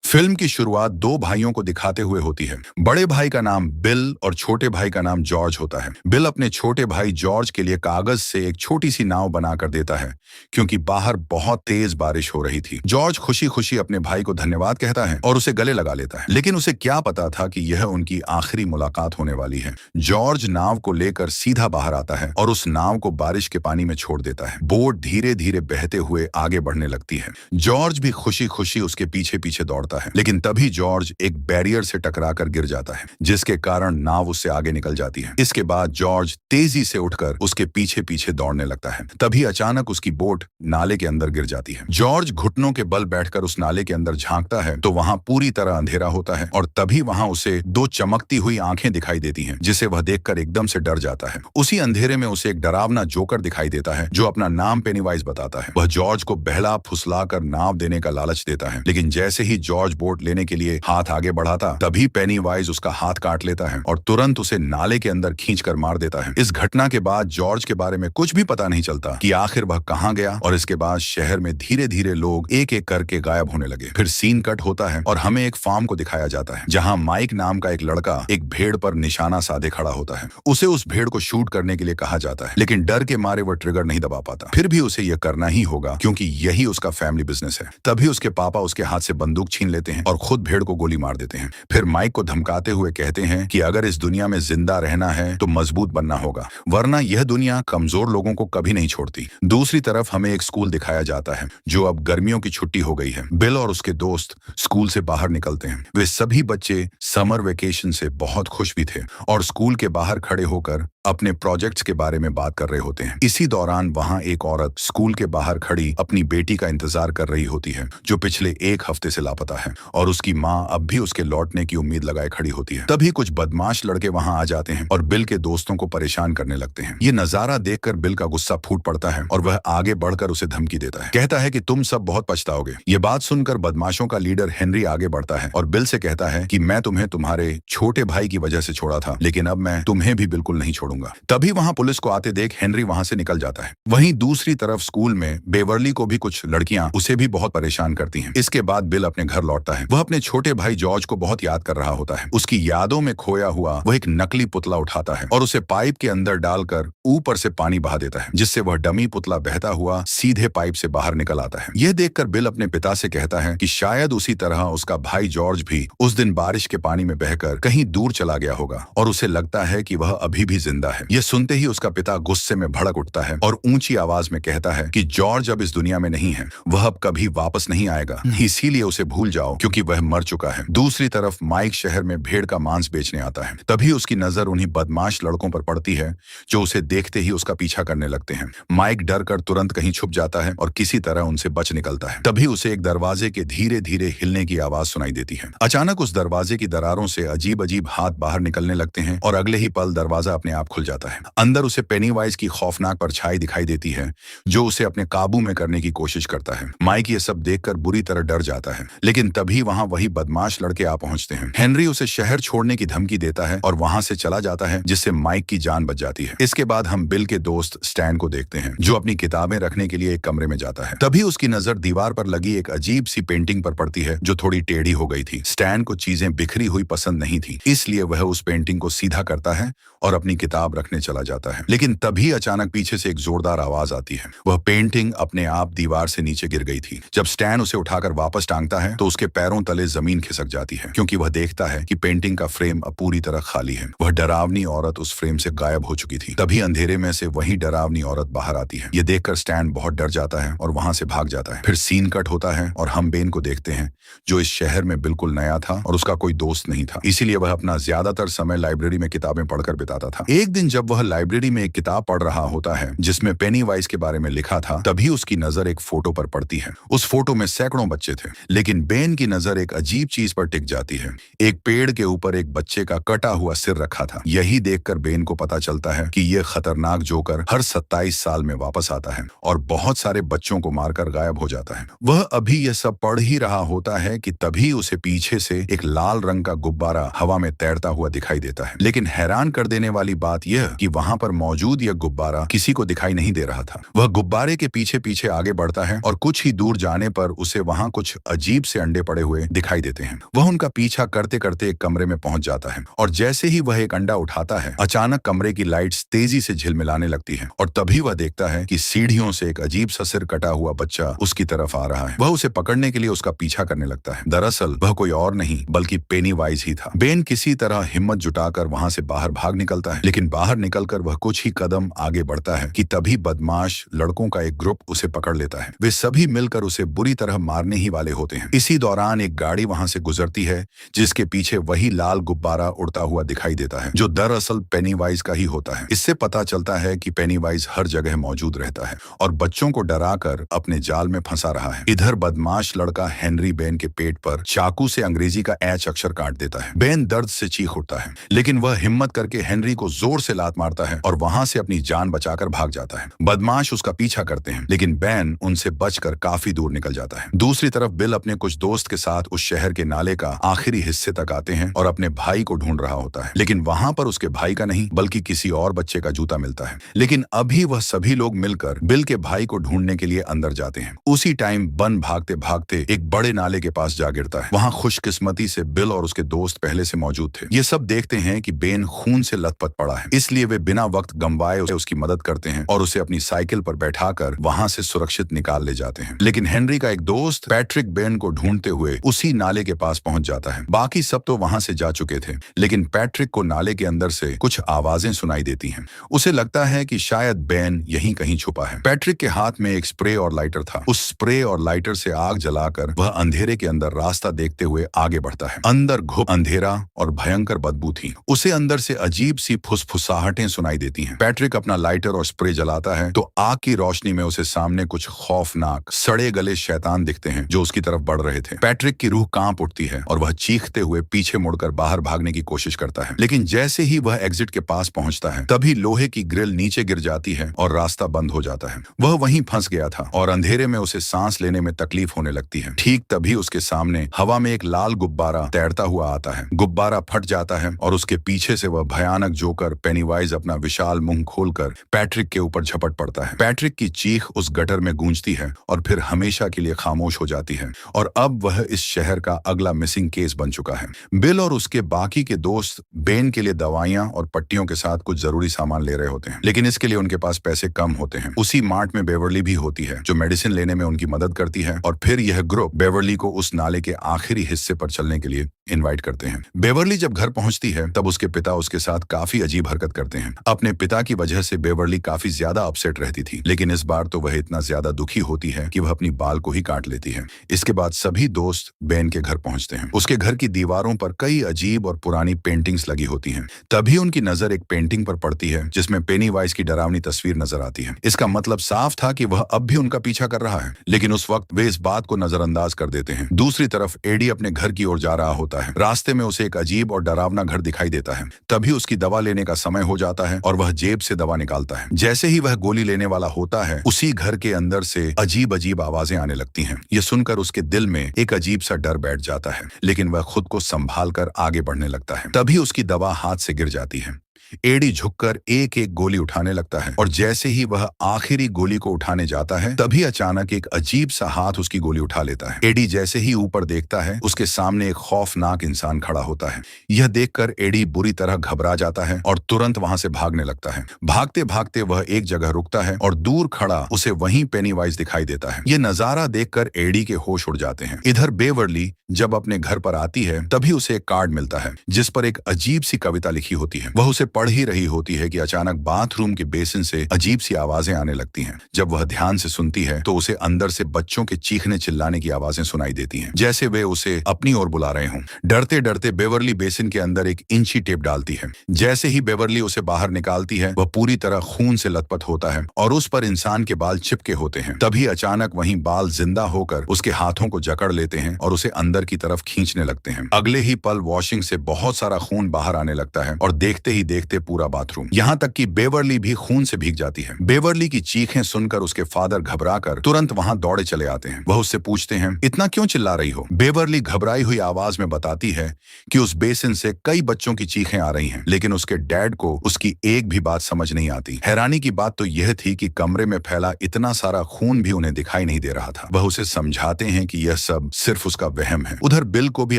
Film की शुरुआत दो भाइयों को दिखाते हुए होती है। बड़े भाई का नाम बिल और छोटे भाई का नाम जॉर्ज होता है। बिल अपने छोटे भाई जॉर्ज के लिए कागज से एक छोटी सी नाव बनाकर देता है क्योंकि बाहर बहुत तेज बारिश हो रही थी। जॉर्ज खुशी खुशी अपने भाई को धन्यवाद कहता है और उसे गले लगा लेता है, लेकिन उसे क्या पता था कि यह उनकी आखिरी मुलाकात होने वाली है। जॉर्ज नाव को लेकर सीधा बाहर आता है और उस नाव को बारिश के पानी में छोड़ देता है। बोट धीरे धीरे बहते हुए आगे बढ़ने लगती है। जॉर्ज भी खुशी खुशी उसके पीछे पीछे दौड़ता है, लेकिन तभी जॉर्ज एक बैरियर से टकराकर गिर जाता है, जिसके कारण नाव उससे आगे निकल जाती है। इसके बाद जॉर्ज तेजी से उठकर उसके पीछे पीछे दौड़ने लगता है। तभी अचानक उसकी बोट नाले के अंदर गिर जाती है। जॉर्ज घुटनों के बल बैठकर उस नाले के अंदर झांकता है तो वहां पूरी तरह अंधेरा होता है और तभी वहां उसे दो चमकती हुई आंखें दिखाई देती हैं, जिसे वह देखकर एकदम से डर जाता है। उसी अंधेरे में उसे एक डरावना जोकर दिखाई देता है जो अपना नाम पेनीवाइज बताता है। वह जॉर्ज को बहला फुसलाकर नाव देने का लालच देता है, लेकिन जैसे ही जॉर्ज बोट लेने के लिए हाथ आगे बढ़ाता तभी पेनीवाइज उसका हाथ काट लेता है और तुरंत उसे नाले के अंदर खींचकर मार देता है। इस घटना के बाद जॉर्ज के बारे में कुछ भी पता नहीं चलता कि आखिर वह कहां गया, और इसके बाद शहर में धीरे धीरे लोग एक एक करके गायब होने लगे। फिर सीन कट होता है और हमें एक फार्म को दिखाया जाता है जहां माइक नाम का एक लड़का एक भेड़ पर निशाना साधे खड़ा होता है। उसे उस भेड़ को शूट करने के लिए कहा जाता है, लेकिन डर के मारे वह ट्रिगर नहीं दबा पाता। फिर भी उसे यह करना ही होगा क्योंकि यही उसका फैमिली बिजनेस है। तभी उसके पापा उसके हाथ से बंदूक छीन लेते हैं और खुद भेड़ को गोली मार देते हैं। फिर माइक को धमकाते हुए कहते हैं कि अगर इस दुनिया में जिंदा रहना है तो मजबूत बनना होगा, वरना यह दुनिया कमजोर लोगों को कभी नहीं छोड़ती। दूसरी तरफ हमें एक स्कूल दिखाया जाता है जो अब गर्मियों की छुट्टी हो गई है। बिल और उसके दोस्त स्कूल से बाहर निकलते हैं। वे सभी बच्चे समर वेकेशन से बहुत खुश भी थे और स्कूल के बाहर खड़े होकर अपने प्रोजेक्ट्स के बारे में बात कर रहे होते हैं। इसी दौरान वहां एक औरत स्कूल के बाहर खड़ी अपनी बेटी का इंतजार कर रही होती है जो पिछले एक हफ्ते से लापता है, और उसकी माँ अब भी उसके लौटने की उम्मीद लगाए खड़ी होती है। तभी कुछ बदमाश लड़के वहां आ जाते हैं और बिल के दोस्तों को परेशान करने लगते हैं। ये नजारा देखकर बिल का गुस्सा फूट पड़ता है और वह आगे बढ़कर उसे धमकी देता है। कहता है कि तुम सब बहुत पछताओगे। ये बात सुनकर बदमाशों का लीडर हेनरी आगे बढ़ता है और बिल से कहता है कि मैं तुम्हें तुम्हारे छोटे भाई की वजह से छोड़ा था, लेकिन अब मैं तुम्हें भी बिल्कुल नहीं छोड़ूंगा। तभी वहां पुलिस को आते देख हेनरी वहां से निकल जाता है। वहीं दूसरी तरफ स्कूल में बेवर्ली को भी कुछ लड़कियां उसे भी बहुत परेशान करती हैं। इसके बाद बिल अपने घर लौटता है। वह अपने छोटे भाई जॉर्ज को बहुत याद कर रहा होता है। उसकी यादों में खोया हुआ वह एक नकली पुतला उठाता है और उसे पाइप के अंदर डालकर ऊपर से पानी बहा देता है, जिससे वह डमी पुतला बहता हुआ सीधे पाइप से बाहर निकल आता है। यह देखकर बिल अपने पिता से कहता है कि शायद उसी तरह उसका भाई जॉर्ज भी उस दिन बारिश के पानी में बहकर कहीं दूर चला गया होगा और उसे लगता है कि वह अभी भी जिंदा है। यह सुनते ही उसका पिता गुस्से में भड़क उठता है और ऊंची आवाज में कहता है कि जॉर्ज अब इस दुनिया में नहीं है, वह अब कभी वापस नहीं आएगा, इसीलिए उसे भूल जाओ क्योंकि वह मर चुका है। दूसरी तरफ माइक शहर में भेड़ का मांस बेचने आता है। तभी उसकी नजर उन्हीं बदमाश लड़कों पर पड़ती है जो उसे देखते ही उसका पीछा करने लगते हैं। माइक डर कर तुरंत कहीं छुप जाता है और किसी तरह उनसे बच निकलता है। तभी उसे एक दरवाजे के धीरे धीरे हिलने की आवाज सुनाई देती है। अचानक उस दरवाजे की दरारों से अजीब अजीब हाथ बाहर निकलने लगते हैं और अगले ही पल दरवाजा अपने आप खुल जाता है। अंदर उसे पेनीवाइज की खौफनाक परछाई दिखाई देती है जो उसे अपने काबू में करने की कोशिश करता है। माइक ये सब देखकर बुरी तरह डर जाता है, लेकिन तभी वहां वही बदमाश लड़के आ पहुंचते हैं। हेनरी उसे शहर छोड़ने की धमकी देता है और वहां से चला जाता है, जिससे माइक की जान बच जाती है। इसके बाद हम बिल के दोस्त स्टैन को देखते हैं जो अपनी किताबें रखने के लिए एक कमरे में जाता है। तभी उसकी नजर दीवार पर लगी एक अजीब सी पेंटिंग पर पड़ती है जो थोड़ी टेढ़ी हो गई थी। स्टैन को चीजें बिखरी हुई पसंद नहीं थी, इसलिए वह उस पेंटिंग को सीधा करता है और अपनी किताब रखने चला जाता है। लेकिन तभी अचानक पीछे से एक जोरदार आवाज आती है। वह पेंटिंग अपने आप दीवार से नीचे गिर गई थी। जब स्टैन उसे उठाकर वापस टांगता है तो उसके पैरों तले जमीन खिसक जाती है क्योंकि वह देखता है कि पेंटिंग का फ्रेम अब पूरी तरह खाली है। वह डरावनी औरत उस फ्रेम से गायब हो चुकी थी। तभी अंधेरे में से वही डरावनी औरत बाहर आती है। ये देखकर स्टैन बहुत डर जाता है और वहां से भाग जाता है। फिर सीन कट होता है और हम बेन को देखते हैं जो इस शहर में बिल्कुल नया था और उसका कोई दोस्त नहीं था, इसीलिए वह अपना ज्यादातर समय लाइब्रेरी में किताबें पढ़कर बिताता था। एक दिन जब वह लाइब्रेरी में एक किताब पढ़ रहा होता है जिसमें पेनीवाइज के बारे में लिखा था, तभी उसकी नजर एक फोटो पर पड़ती है। उस फोटो में सैकड़ों बच्चे थे, लेकिन बेन की नजर एक अजीब चीज पर टिक जाती है। एक पेड़ के ऊपर एक बच्चे का कटा हुआ सिर रखा था। यही देखकर बेन को पता चलता है कि यह खतरनाक जोकर हर 27 साल में वापस आता है और बहुत सारे बच्चों को मारकर गायब हो जाता है। वह अभी यह सब पढ़ ही रहा होता है कि तभी उसे पीछे से एक लाल रंग का गुब्बारा हवा में तैरता हुआ दिखाई देता है। लेकिन हैरान कर देने वाली बात यह कि वहां पर मौजूद यह गुब्बारा किसी को दिखाई नहीं दे रहा था। वह गुब्बारे के पीछे पीछे आगे बढ़ता है और कुछ ही दूर जाने पर उसे वहां कुछ अजीब से अंडे अंडे पड़े हुए दिखाई देते हैं। वह उनका पीछा करते करते एक कमरे में पहुंच जाता है और जैसे ही वह एक अंडा उठाता है, अचानक कमरे की लाइट्स तेजी से झिलमिलाने लगती है और तभी वह देखता है कि सीढ़ियों से एक अजीब सा सिर कटा हुआ बच्चा उसकी तरफ आ रहा है। वह उसे पकड़ने के लिए उसका पीछा करने लगता है। दरअसल वह कोई और नहीं बल्कि पेनीवाइज ही था। बेन किसी तरह हिम्मत जुटाकर वहां से बाहर भाग निकलता है, लेकिन बाहर निकलकर वह कुछ ही कदम आगे बढ़ता है कि तभी बदमाश लड़कों का एक ग्रुप उसे पकड़ लेता है। वे सभी मिलकर उसे बुरी तरह मारने ही वाले होते हैं। इसी दौरान एक गाड़ी वहां से गुजरती है जिसके पीछे वही लाल गुब्बारा उड़ता हुआ दिखाई देता है जो दरअसल पेनीवाइज का ही होता है। इससे पता चलता है कि पेनीवाइज हर जगह मौजूद रहता है और बच्चों को डराकर अपने जाल में फंसा रहा है। इधर बदमाश लड़का हेनरी बेन के पेट पर चाकू से अंग्रेजी का एच अक्षर काट देता है। बेन दर्द से चीख उठता है, लेकिन वह हिम्मत करके हेनरी को जोर से लात मारता है और वहां से अपनी जान बचाकर भाग जाता है। बदमाश उसका पीछा करते हैं, लेकिन बेन उनसे बचकर काफी दूर निकल जाता है। दूसरी तरफ बिल अपने कुछ दोस्त के साथ उस शहर के नाले का आखिरी हिस्से तक आते हैं और अपने भाई को ढूंढ रहा होता है, लेकिन वहां पर उसके भाई का नहीं बल्कि किसी और बच्चे का जूता मिलता है। लेकिन अभी वह सभी लोग मिलकर बिल के भाई को ढूंढने के लिए अंदर जाते हैं। उसी टाइम बन भागते भागते एक बड़े नाले के पास जा गिरता है। वहां खुशकिस्मती से बिल और उसके दोस्त पहले से मौजूद थे। ये सब देखते हैं कि बेन खून से लथपथ पड़ा है, इसलिए वे बिना वक्त गंवाए उसकी मदद करते हैं और उसे अपनी साइकिल पर बैठाकर वहां से सुरक्षित निकाल ले जाते हैं। लेकिन हेनरी का एक दोस्त पैट्रिक बेन को ढूंढते हुए उसी नाले के पास पहुंच जाता है। बाकी सब तो वहां से जा चुके थे, लेकिन पैट्रिक को नाले के अंदर से कुछ आवाजें सुनाई देती हैं। उसे लगता है कि शायद बेन यहीं कहीं छुपा है। पैट्रिक के हाथ में एक स्प्रे और लाइटर था। उस स्प्रे और लाइटर से आग जलाकर वह अंधेरे के अंदर रास्ता देखते हुए आगे बढ़ता है। अंदर घुप अंधेरा और भयंकर बदबू थी। उसे अंदर से अजीब सी फुसफुसाहटें सुनाई देती हैं। पैट्रिक अपना लाइटर और स्प्रे जलाता है तो आग की रोशनी में उसे सामने कुछ खौफनाक सड़े गले शैतान दिखते हैं जो उसकी तरफ बढ़ रहे थे। पैट्रिक की रूह कांप उठती है और वह चीखते हुए पीछे मुड़कर बाहर भागने की कोशिश करता है, लेकिन जैसे ही वह एग्जिट के पास पहुंचता है तभी लोहे की ग्रिल नीचे गिर जाती है और रास्ता बंद हो जाता है। वह वहीं फंस गया था और अंधेरे में उसे सांस लेने में तकलीफ होने लगती है। ठीक तभी उसके सामने हवा में एक लाल गुब्बारा तैरता हुआ आता है। गुब्बारा फट जाता है और उसके पीछे से वह भयानक जोकर पेनीवाइज अपना विशाल मुंह खोलकर पैट्रिक के ऊपर झपट पड़ता है। पैट्रिक की चीख उस गटर में गूंजती है और फिर हमेशा के लिए खामोश हो जाती है और अब वह इस शहर का अगला मिसिंग केस बन चुका है। बिल और उसके बाकी के दोस्त बेन के लिए दवाइयां और पट्टियों के साथ कुछ जरूरी सामान ले रहे होते हैं, लेकिन इसके लिए उनके पास पैसे कम होते हैं। उसी मार्ट में बेवर्ली भी होती है जो मेडिसिन लेने में उनकी मदद करती है और फिर यह ग्रुप बेवर्ली को उस नाले के आखिरी हिस्से पर चलने के लिए इनवाइट करते हैं। बेवर्ली जब घर पहुंचती है तब उसके पिता उसके साथ काफी अजीब हरकत करते हैं। अपने पिता की वजह से बेवर्ली काफी ज्यादा अपसेट रहती थी, लेकिन इस बार तो वह इतना ज्यादा दुखी होती है कि वह अपनी बाल को ही काट लेती है। इसके बाद सभी दोस्त बेन के घर पहुंचते हैं। उसके घर की दीवारों पर कई अजीब और पुरानी पेंटिंग्स लगी होती हैं। तभी उनकी नजर एक पेंटिंग पर पड़ती है जिसमें पेनीवाइज की डरावनी तस्वीर नजर आती है। इसका मतलब साफ था कि वह अब भी उनका पीछा कर रहा है, लेकिन उस वक्त वे इस बात को नजरअंदाज कर देते हैं। दूसरी तरफ एडी अपने घर की ओर जा रहा होता है। रास्ते में उसे एक अजीब और डरावना घर दिखाई देता है। तभी उसकी दवा लेने का समय हो जाता है और वह जेब से दवा निकालता है। जैसे ही वह गोली लेने वाला होता है उसी घर के अंदर से अजीब अजीब आवाजें आने लगती हैं। ये सुनकर उसके दिल में एक अजीब सा डर बैठ जाता है, लेकिन वह खुद को संभाल कर आगे बढ़ने लगता है। तभी उसकी दवा हाथ से गिर जाती है। एडी झुककर एक एक गोली उठाने लगता है और जैसे ही वह आखिरी गोली को उठाने जाता है तभी अचानक एक अजीब सा हाथ उसकी गोली उठा लेता है। एडी जैसे ही ऊपर देखता है उसके सामने एक खौफनाक इंसान खड़ा होता है। यह देखकर एडी बुरी तरह घबरा जाता है और तुरंत वहां से भागने लगता है। भागते भागते वह एक जगह रुकता है और दूर खड़ा उसे वहीं पेनीवाइज दिखाई देता है। ये नजारा देखकर एडी के होश उड़ जाते हैं। इधर बेवर्ली जब अपने घर पर आती है तभी उसे एक कार्ड मिलता है जिस पर एक अजीब सी कविता लिखी होती है। वह उसे पढ़ ही रही होती है कि अचानक बाथरूम के बेसिन से अजीब सी आवाजें आने लगती हैं। जब वह ध्यान से सुनती है तो उसे अंदर से बच्चों के चीखने चिल्लाने की आवाजें सुनाई देती हैं, जैसे वे उसे अपनी ओर बुला रहे हों। डरते डरते बेवर्ली बेसिन के अंदर एक इंची टेप डालती है। जैसे ही बेवर्ली उसे बाहर निकालती है वह पूरी तरह खून से लथपथ होता है और उस पर इंसान के बाल चिपके होते हैं। तभी अचानक वहीं बाल जिंदा होकर उसके हाथों को जकड़ लेते हैं और उसे अंदर की तरफ खींचने लगते हैं। अगले ही पल वॉशिंग से बहुत सारा खून बाहर आने लगता है और देखते ही देखते देखते पूरा बाथरूम, यहाँ तक कि बेवर्ली भी खून से भीग जाती है। बेवर्ली की चीखें सुनकर उसके फादर घबराकर तुरंत वहां दौड़े चले आते हैं। वह उससे पूछते हैं, इतना क्यों चिल्ला रही हो? बेवर्ली घबराई हुई आवाज में बताती है कि उस बेसिन से कई बच्चों की चीखें आ रही हैं, लेकिन उसके डैड को उसकी एक भी बात समझ नहीं आती। हैरानी की बात तो यह थी कि कमरे में फैला इतना सारा खून भी उन्हें दिखाई नहीं दे रहा था। वह उसे समझाते हैं कि यह सब सिर्फ उसका वहम है। उधर बिल को भी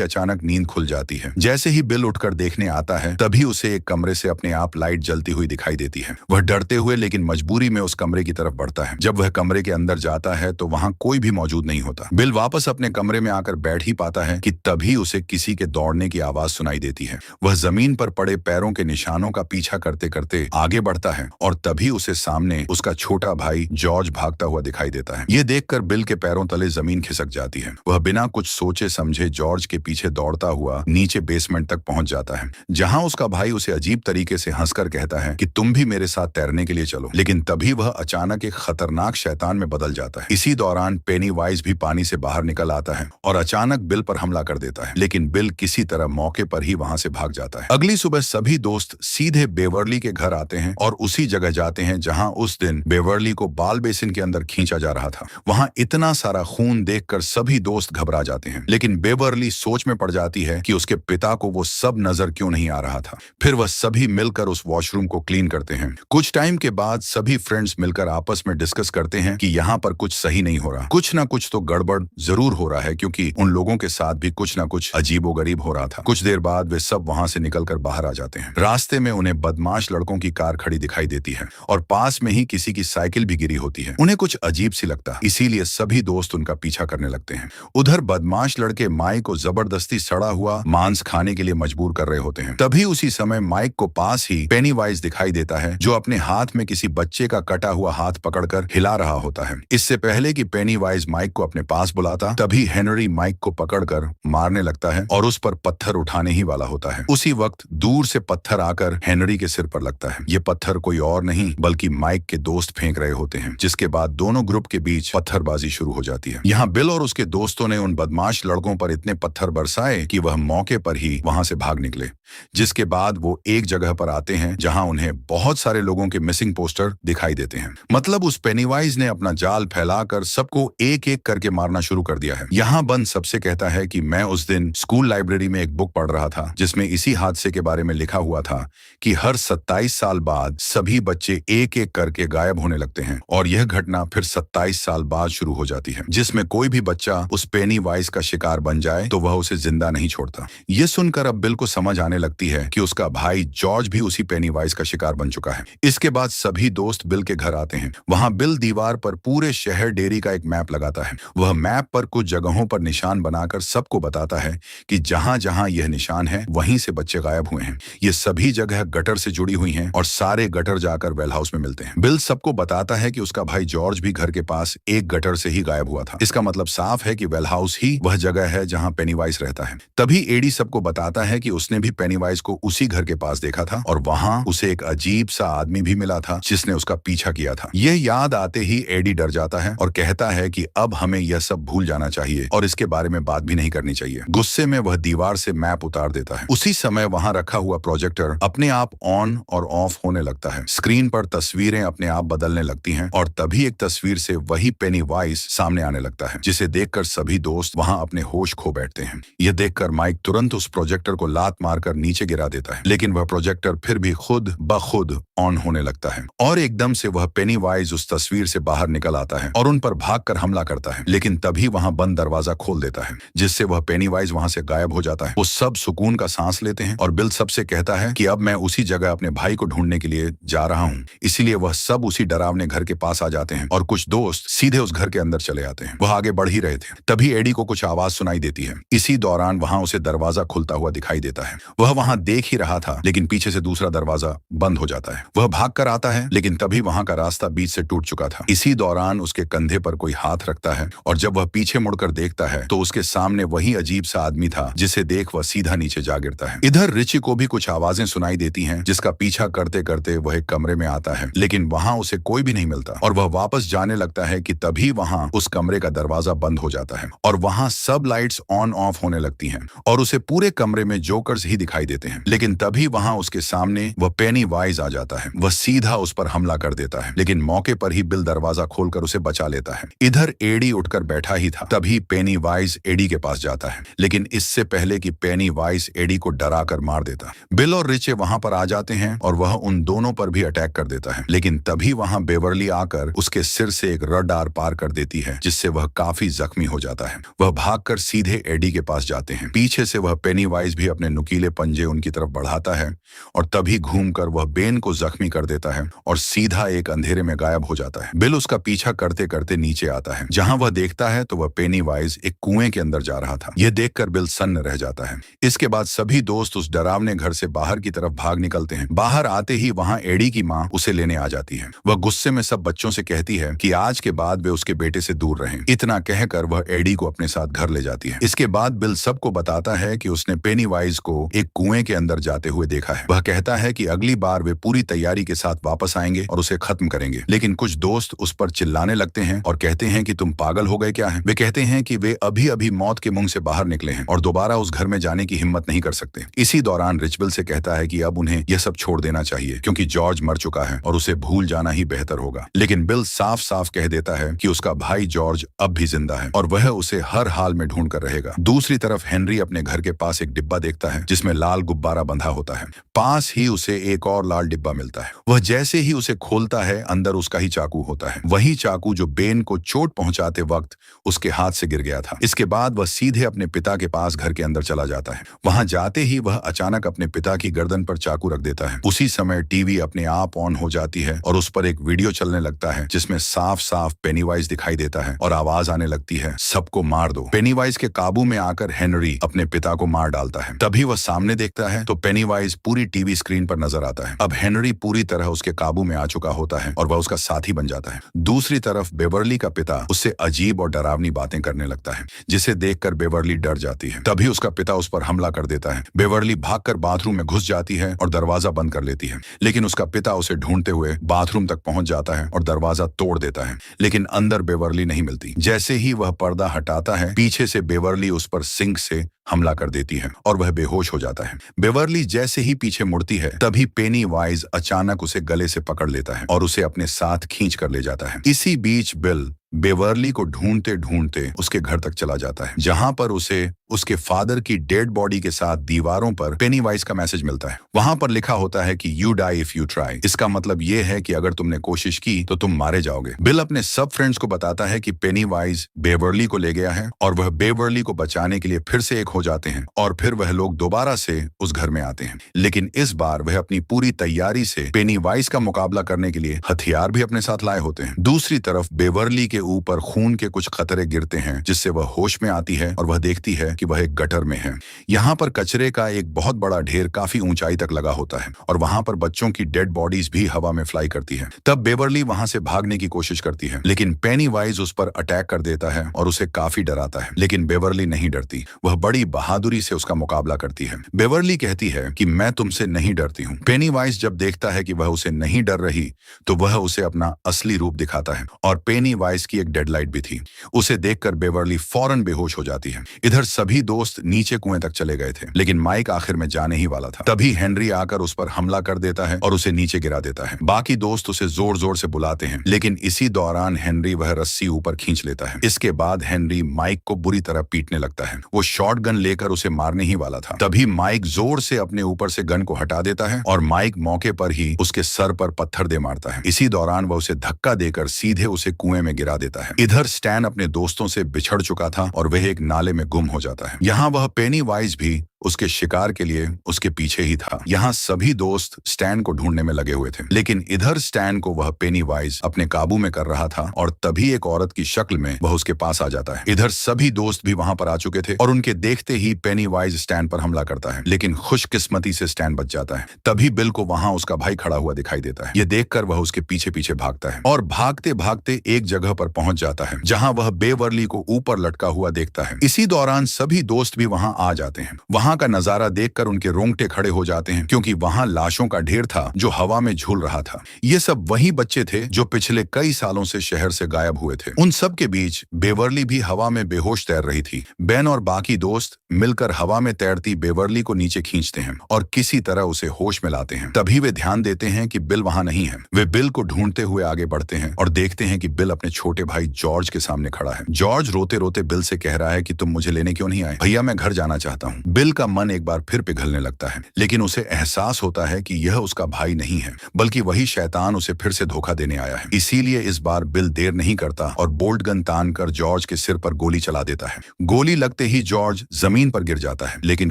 अचानक नींद खुल जाती है। जैसे ही बिल उठकर देखने आता है, तभी उसे एक कमरे से अपने आप लाइट जलती हुई दिखाई देती है। वह डरते हुए लेकिन मजबूरी में उस कमरे की तरफ बढ़ता है। जब वह कमरे के अंदर जाता है तो वहां कोई भी मौजूद नहीं होता। बिल वापस अपने कमरे में आकर बैठ ही पाता है कि तभी उसे किसी के दौड़ने की आवाज सुनाई देती है। वह जमीन पर पड़े पैरों के निशानों का पीछा करते करते आगे बढ़ता है और तभी उसे सामने उसका छोटा भाई जॉर्ज भागता हुआ दिखाई देता है। यह देखकर बिल के पैरों तले जमीन खिसक जाती है। वह बिना कुछ सोचे समझे जॉर्ज के पीछे दौड़ता हुआ नीचे बेसमेंट तक पहुंच जाता है, जहां उसका भाई उसे अजीब तरीके से हंसकर कहता है कि तुम भी मेरे साथ तैरने के लिए चलो। लेकिन तभी वह अचानक एक खतरनाक शैतान में बदल जाता है। इसी दौरान पेनीवाइज भी पानी से बाहर निकल आता है और अचानक बिल पर हमला कर देता है, लेकिन बिल किसी तरह मौके पर ही वहां से भाग जाता है। अगली सुबह सभी दोस्त सीधे बेवर्ली के घर आते हैं और उसी जगह जाते हैं जहां उस दिन बेवर्ली को बाल बेसिन के अंदर खींचा जा रहा था। वहां इतना सारा खून देखकर सभी दोस्त घबरा जाते हैं, लेकिन बेवर्ली सोच में पड़ जाती है कि उसके पिता को वो सब नजर क्यों नहीं आ रहा था। फिर वह सभी मिलकर उस वॉशरूम को क्लीन करते हैं। कुछ टाइम के बाद सभी फ्रेंड्स मिलकर आपस में डिस्कस करते हैं कि यहाँ पर कुछ सही नहीं हो रहा, कुछ ना कुछ तो गड़बड़ जरूर हो रहा है, क्योंकि उन लोगों के साथ भी कुछ ना कुछ अजीबोगरीब हो रहा था। कुछ देर बाद वे सब वहां से निकलकर बाहर आ जाते हैं। रास्ते में उन्हें बदमाश लड़कों की कार खड़ी दिखाई देती है और पास में ही किसी की साइकिल भी गिरी होती है। उन्हें कुछ अजीब सी लगता है, इसीलिए सभी दोस्त उनका पीछा करने लगते हैं। उधर बदमाश लड़के माइक को जबरदस्ती सड़ा हुआ मांस खाने के लिए मजबूर कर रहे होते हैं। तभी उसी समय माइक को पास ही पेनीवाइज दिखाई देता है, जो अपने हाथ में किसी बच्चे का कटा हुआ हाथ पकड़कर हिला रहा होता है। इससे पहले कि पेनीवाइज माइक को अपने पास बुलाता, तभी हेनरी माइक को पकड़कर मारने लगता है और उस पर पत्थर उठाने ही वाला होता है। उसी वक्त दूर से पत्थर आकर हेनरी के सिर पर लगता है। ये पत्थर कोई और नहीं बल्कि माइक के दोस्त फेंक रहे होते हैं, जिसके बाद दोनों ग्रुप के बीच पत्थरबाजी शुरू हो जाती है। यहाँ बिल और उसके दोस्तों ने उन बदमाश लड़कों पर इतने पत्थर बरसाए कि वह मौके पर ही वहां से भाग निकले, जिसके बाद वो एक जगह पर आते हैं जहां उन्हें बहुत सारे लोगों के मिसिंग पोस्टर दिखाई देते हैं। मतलब उस पेनीवाइज ने अपना जाल फैलाकर सबको एक एक करके मारना शुरू कर दिया है। यहाँ बंद सबसे कहता है कि मैं उस दिन स्कूल लाइब्रेरी में एक बुक पढ़ रहा था, जिसमें इसी हादसे के बारे में लिखा हुआ था कि हर 27 साल बाद सभी बच्चे एक एक करके गायब होने लगते हैं, और यह घटना फिर 27 साल बाद शुरू हो जाती है, जिसमें कोई भी बच्चा उस पेनीवाइज का शिकार बन जाए तो वह उसे जिंदा नहीं छोड़ता। ये सुनकर अब बिल को समझ आने लगती है कि उसका भाई जॉर्ज भी उसी पेनीवाइज का शिकार बन चुका है। इसके बाद सभी दोस्त बिल के घर आते हैं। वहां बिल दीवार पर पूरे शहर डेरी का एक मैप लगाता है। वह मैप पर कुछ जगहों पर निशान बनाकर सबको बताता है कि जहां जहां यह निशान है वहीं से बच्चे गायब हुए हैं। ये सभी जगह गटर से जुड़ी हुई हैं और सारे गटर जाकर वेल हाउस में मिलते हैं। बिल सबको बताता है कि उसका भाई जॉर्ज भी घर के पास एक गटर से ही गायब हुआ था। इसका मतलब साफ है कि वेल हाउस ही वह जगह है जहां पेनीवाइज रहता है। तभी एडी सबको बताता है कि उसने भी पेनीवाइज को उसी घर के पास देखा था और वहां उसे एक अजीब सा आदमी भी मिला था जिसने उसका पीछा किया था। यह याद आते ही एडी डर जाता है और कहता है कि अब हमें यह सब भूल जाना चाहिए और इसके बारे में बात भी नहीं करनी चाहिए। गुस्से में वह दीवार से मैप उतार देता है। उसी समय वहां रखा हुआ प्रोजेक्टर अपने आप ऑन और ऑफ होने लगता है। स्क्रीन पर तस्वीरें अपने आप बदलने लगती हैं और तभी एक तस्वीर से वही पेनीवाइज सामने आने लगता है, जिसे देखकर सभी दोस्त वहां अपने होश खो बैठते हैं। यह देखकर माइक तुरंत उस प्रोजेक्टर को लात मारकर नीचे गिरा देता है, लेकिन वह प्रोजेक्टर फिर भी खुद ब खुद ऑन होने लगता है और एकदम से वह पेनीवाइज उस तस्वीर से बाहर निकल आता है और उन पर भागकर हमला करता है। लेकिन तभी वहां बंद दरवाजा खोल देता है, जिससे वह पेनीवाइज वहां से गायब हो जाता है। वो सब सुकून का सांस लेते हैं और बिल सबसे कहता है कि अब मैं उसी जगह अपने भाई को ढूंढने के लिए जा रहा हूँ। इसीलिए वह सब उसी डरावने घर के पास आ जाते हैं और कुछ दोस्त सीधे उस घर के अंदर चले आते हैं। वह आगे बढ़ ही रहे थे, तभी एडी को कुछ आवाज सुनाई देती है। इसी दौरान वहां उसे दरवाजा खुलता हुआ दिखाई देता है। वह वहां देख ही रहा था, लेकिन पीछे से दूसरा दरवाजा बंद हो जाता है। वह भाग कर आता है, लेकिन तभी वहां का रास्ता बीच से टूट चुका था। इसी दौरान उसके कंधे पर कोई हाथ रखता है और जब वह पीछे मुड़कर देखता है तो उसके सामने वही अजीब सा आदमी था, जिसे देख वह सीधा नीचे जा गिरता है। इधर रिची को भी कुछ आवाजें सुनाई देती हैं, जिसका पीछा करते करते वह एक कमरे में आता है, लेकिन वहां उसे कोई भी नहीं मिलता और वह वापस जाने लगता है कि तभी वहां उस कमरे का दरवाजा बंद हो जाता है और वहां सब लाइट्स ऑन ऑफ होने लगती हैं और उसे पूरे कमरे में जोकर्स ही दिखाई देते हैं। लेकिन तभी वहां उसके सामने वह पेनी वाइज आ जाता है। वह सीधा उस पर हमला कर देता है, लेकिन मौके पर ही बिल दरवाजा खोलकर उसे बचा लेता है। इधर एडी उठकर बैठा ही था, तभी पेनी वाइज एडी के पास जाता है, लेकिन इससे पहले कि पेनी वाइज एडी को डरा कर मार देता। बिल और रिचे वहां पर आ जाते हैं और वह उन दोनों पर भी अटैक कर देता है, लेकिन तभी वहां बेवर्ली आकर उसके सिर से एक रड आर पार कर देती है, जिससे वह काफी जख्मी हो जाता है। वह भागकर सीधे एडी के पास जाते हैं। पीछे से वह पेनी वाइज भी अपने नुकीले पंजे उनकी तरफ बढ़ाता है और तभी घूमकर वह बेन को जख्मी कर देता है और सीधा एक अंधेरे में गायब हो जाता है। बिल उसका पीछा करते करते नीचे आता है। जहां वह देखता है तो वह पेनी वाइज एक कुएं के अंदर जा रहा था। यह देखकर बिल सन्न रह जाता है। इसके बाद सभी दोस्त उस डरावने घर से बाहर की तरफ भाग निकलते हैं। बाहर आते ही वहां एडी की माँ उसे लेने आ जाती है। वह गुस्से में सब बच्चों से कहती है कि आज के बाद वे उसके बेटे से दूर रहें। इतना कहकर वह एडी को अपने साथ घर ले जाती है। इसके बाद बिल सबको बताता है कि उसने पेनी वाइज को एक कुएं के अंदर जाते हुए देखा है। वह कहता है कि अगली बार वे पूरी तैयारी के साथ वापस आएंगे और उसे खत्म करेंगे, लेकिन कुछ दोस्त उस पर चिल्लाने लगते हैं और कहते हैं कि तुम पागल हो गए क्या है। वे कहते हैं कि वे अभी अभी मौत के मुंह से बाहर निकले हैं और दोबारा उस घर में जाने की हिम्मत नहीं कर सकते। इसी दौरान रिच बिल से कहता है कि अब उन्हें यह सब छोड़ देना चाहिए, क्योंकि जॉर्ज मर चुका है और उसे भूल जाना ही बेहतर होगा। लेकिन बिल साफ साफ कह देता है कि उसका भाई जॉर्ज अब भी जिंदा है और वह उसे हर हाल में ढूंढ कर रहेगा। दूसरी तरफ हेनरी अपने घर के पास एक डिब्बा देखता है जिसमें लाल गुब्बारा बंधा होता है। पास ही उसे एक और लाल डिब्बा मिलता है। वह जैसे ही उसे खोलता है, अंदर उसका ही चाकू होता है, वही चाकू जो बेन को चोट पहुंचाते वक्त उसके हाथ से गिर गया था। इसके बाद वह सीधे अपने पिता के पास घर के अंदर चला जाता है। वहां जाते ही वह अचानक अपने पिता की गर्दन पर चाकू रख देता है। उसी समय टीवी अपने आप ऑन हो जाती है और उस पर एक वीडियो चलने लगता है जिसमें साफ साफ पेनीवाइज दिखाई देता है और आवाज आने लगती है, सबको मार दो। पेनीवाइज के काबू में आकर हेनरी अपने पिता को मार डालता है। तभी वह सामने देखता है तो पेनीवाइज पूरी टीवी स्क्रीन पर नजर आता है। अब हेनरी पूरी तरह उसके काबू में आ चुका होता है और वह उसका साथी बन जाता है। दूसरी तरफ बेवर्ली का पिता उससे अजीब और डरावनी बातें करने लगता है, जिसे देखकर बेवर्ली डर जाती है। तभी उसका पिता उस पर हमला कर देता है। बेवर्ली भागकर बाथरूम में घुस जाती है और दरवाजा बंद कर लेती है, लेकिन उसका पिता उसे ढूंढते हुए बाथरूम तक पहुंच जाता है और दरवाजा तोड़ देता है, लेकिन अंदर बेवर्ली नहीं मिलती। जैसे ही वह पर्दा हटाता है, पीछे से बेवर्ली उस पर सिंक से हमला कर देती है और वह बेहोश हो जाता है। बेवर्ली जैसे ही पीछे मुड़ती है, तभी पेनी वाइज अचानक उसे गले से पकड़ लेता है और उसे अपने साथ खींच कर ले जाता है। इसी बीच बिल बेवर्ली को ढूंढते ढूंढते उसके घर तक चला जाता है, जहां पर उसे उसके फादर की डेड बॉडी के साथ दीवारों पर पेनीवाइज का मैसेज मिलता है। वहां पर लिखा होता है कि you die if you try. इसका मतलब यह है कि अगर तुमने कोशिश की तो तुम मारे जाओगे। बिल अपने सब फ्रेंड्स को बताता है कि पेनीवाइज बेवर्ली को ले गया है और वह बेवर्ली को बचाने के लिए फिर से एक हो जाते हैं और फिर वह लोग दोबारा से उस घर में आते हैं, लेकिन इस बार वह अपनी पूरी तैयारी से पेनीवाइज का मुकाबला करने के लिए हथियार भी अपने साथ लाए होते हैं। दूसरी तरफ बेवर्ली के ऊपर खून के कुछ कतरे गिरते हैं, जिससे वह होश में आती है और वह देखती है कि वह एक गटर में है। यहाँ पर कचरे का एक बहुत बड़ा ढेर काफी ऊंचाई तक लगा होता है और वहां पर बच्चों की डेड बॉडीज भी हवा में फ्लाई करती है। तब बेवर्ली वहां से भागने की कोशिश करती है, लेकिन पेनीवाइज उस पर अटैक कर देता है और उसे काफी डराता है, लेकिन बेवर्ली नहीं डरती। वह बड़ी बहादुरी से उसका मुकाबला करती है। बेवर्ली कहती है कि मैं तुमसे नहीं डरती हूँ। पेनीवाइज जब देखता है कि वह उसे नहीं डर रही, तो वह उसे अपना असली रूप दिखाता है और पेनीवाइज की एक डेडलाइट भी थी। उसे देखकर बेवर्ली फौरन बेहोश हो जाती है। इधर सभी दोस्त नीचे कुएं तक चले गए थे, लेकिन माइक आखिर में जाने ही वाला था। तभी हेनरी आकर उस पर हमला कर देता है और उसे नीचे गिरा देता है। बाकी दोस्त उसे जोर जोर से बुलाते हैं, लेकिन इसी दौरान हेनरी वह रस्सी ऊपर खींच लेता है। इसके बाद हेनरी माइक को बुरी तरह पीटने लगता है। वो शॉटगन लेकर उसे मारने ही वाला था। तभी माइक जोर से अपने ऊपर से गन को हटा देता है और माइक मौके पर ही उसके सर पर पत्थर दे मारता है। इसी दौरान वह उसे धक्का देकर सीधे उसे कुएं में गिरा देता है। इधर स्टैन अपने दोस्तों से बिछड़ चुका था और वह एक नाले में गुम हो जाता है। यहाँ वह पेनीवाइज भी उसके शिकार के लिए उसके पीछे ही था। यहाँ सभी दोस्त स्टैन को ढूंढने में लगे हुए थे, लेकिन इधर स्टैन को वह पेनीवाइज अपने काबू में कर रहा था और तभी एक औरत की शक्ल में वह उसके पास आ जाता है। इधर सभी दोस्त भी वहां पर आ चुके थे और उनके देखते ही पेनीवाइज स्टैन पर हमला करता है, लेकिन खुशकिस्मती से स्टैन बच जाता है। तभी बिल को वहां उसका भाई खड़ा हुआ दिखाई देता है। ये देखकर वह उसके पीछे पीछे भागता है और भागते भागते एक जगह पर पहुंच जाता है जहां वह बेवर्ली को ऊपर लटका हुआ देखता है। इसी दौरान सभी दोस्त भी वहां आ जाते हैं। वहां का नजारा देखकर उनके रोंगटे खड़े हो जाते हैं, क्योंकि वहां लाशों का ढेर था जो हवा में झूल रहा था। ये सब वही बच्चे थे जो पिछले कई सालों से शहर से गायब हुए थे। उन सब के बीच बेवर्ली भी हवा में बेहोश तैर रही थी। बेन और बाकी दोस्त मिलकर हवा में तैरती बेवर्ली को नीचे खींचते हैं और किसी तरह उसे होश में लाते हैं। तभी वे ध्यान देते हैं कि बिल वहां नहीं है। वे बिल को ढूंढते हुए आगे बढ़ते हैं और देखते हैं कि बिल अपने छोटे भाई जॉर्ज के सामने खड़ा है। जॉर्ज रोते रोते बिल से कह रहा है कि तुम मुझे लेने क्यों नहीं आए? भैया, मैं घर जाना चाहता हूँ। बिल का मन एक बार फिर पिघलने लगता है, लेकिन उसे एहसास होता है कि यह उसका भाई नहीं है, बल्कि वही शैतान उसे फिर से धोखा देने आया है। इसीलिए इस बार बिल देर नहीं करता और बोल्ट गन तान कर जॉर्ज के सिर पर गोली चला देता है। गोली लगते ही जॉर्ज जमीन पर गिर जाता है, लेकिन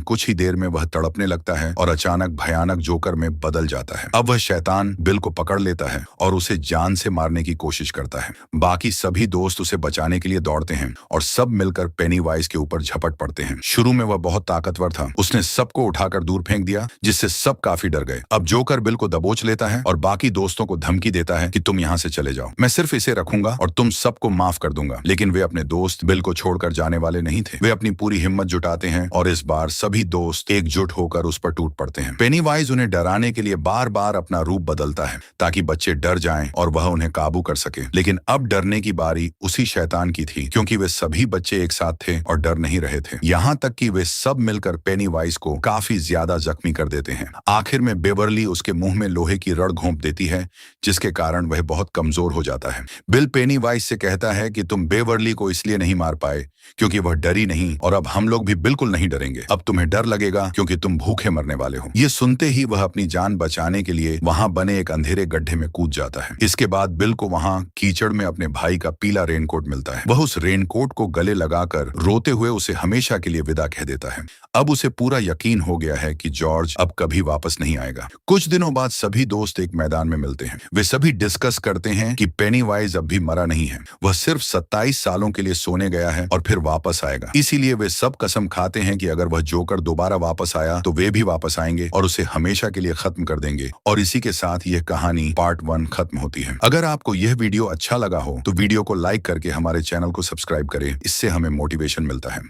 कुछ ही देर में वह तड़पने लगता है और अचानक भयानक जोकर में बदल जाता है। अब वह शैतान बिल को पकड़ लेता है और उसे जान से मारने की कोशिश करता है। बाकी सभी दोस्त उसे बचाने के लिए दौड़ते हैं और सब मिलकर पेनीवाइज के ऊपर झपट पड़ते हैं। शुरू में वह बहुत ताकतवर था, उसने सबको उठाकर दूर फेंक दिया, जिससे सब काफी डर गए। अब जोकर बिल को दबोच लेता है और बाकी दोस्तों को धमकी देता है कि तुम यहाँ से चले जाओ, मैं सिर्फ इसे रखूंगा और तुम सबको माफ कर दूंगा। लेकिन वे अपने दोस्त बिल को छोड़कर जाने वाले नहीं थे। वे अपनी पूरी हिम्मत जुटाते हैं और इस बार सभी दोस्त एकजुट होकर उस पर टूट पड़ते हैं। पेनीवाइज उन्हें डराने के लिए बार बार अपना रूप बदलता है ताकि बच्चे डर जाएं और वह उन्हें काबू कर सके। लेकिन अब डरने की बारी उसी शैतान की थी, क्योंकि वे सभी बच्चे एक साथ थे और डर नहीं रहे थे। यहाँ तक कि वे सब मिलकर पेनीवाइज को काफी ज्यादा जख्मी कर देते हैं। आखिर में बेवर्ली उसके मुंह में लोहे की रड घोंप देती है, जिसके कारण वह बहुत कमजोर हो जाता है। बिल पेनीवाइज से कहता है कि तुम बेवर्ली को इसलिए नहीं मार पाए क्योंकि वह डरी नहीं, और अब हम लोग भी बिल्कुल नहीं डरेंगे। अब तुम्हें डर लगेगा क्योंकि तुम भूखे मरने वाले हो। ये सुनते ही वह अपनी जान बचाने के लिए वहां बने एक अंधेरे गड्ढे में कूद जाता है। इसके बाद बिल को वहां कीचड़ में अपने भाई का पीला रेनकोट मिलता है। वह उस रेनकोट को गले लगाकर रोते हुए उसे हमेशा के लिए विदा कह देता है। अब उसे पूरा यकीन हो गया है कि जॉर्ज अब कभी वापस नहीं आएगा। कुछ दिनों बाद सभी दोस्त एक मैदान में मिलते हैं। वे सभी डिस्कस करते हैं कि पेनीवाइज अब भी मरा नहीं है, वह सिर्फ 27 सालों के लिए सोने गया है और फिर वापस आएगा। इसीलिए वे सब कसम खाते हैं कि अगर वह जोकर दोबारा वापस आया तो वे भी वापस आएंगे और उसे हमेशा के लिए खत्म कर देंगे। और इसी के साथ यह कहानी पार्ट 1 खत्म होती है। अगर आपको यह वीडियो अच्छा लगा हो तो वीडियो को लाइक करके हमारे चैनल को सब्सक्राइब करें, इससे हमें मोटिवेशन मिलता है।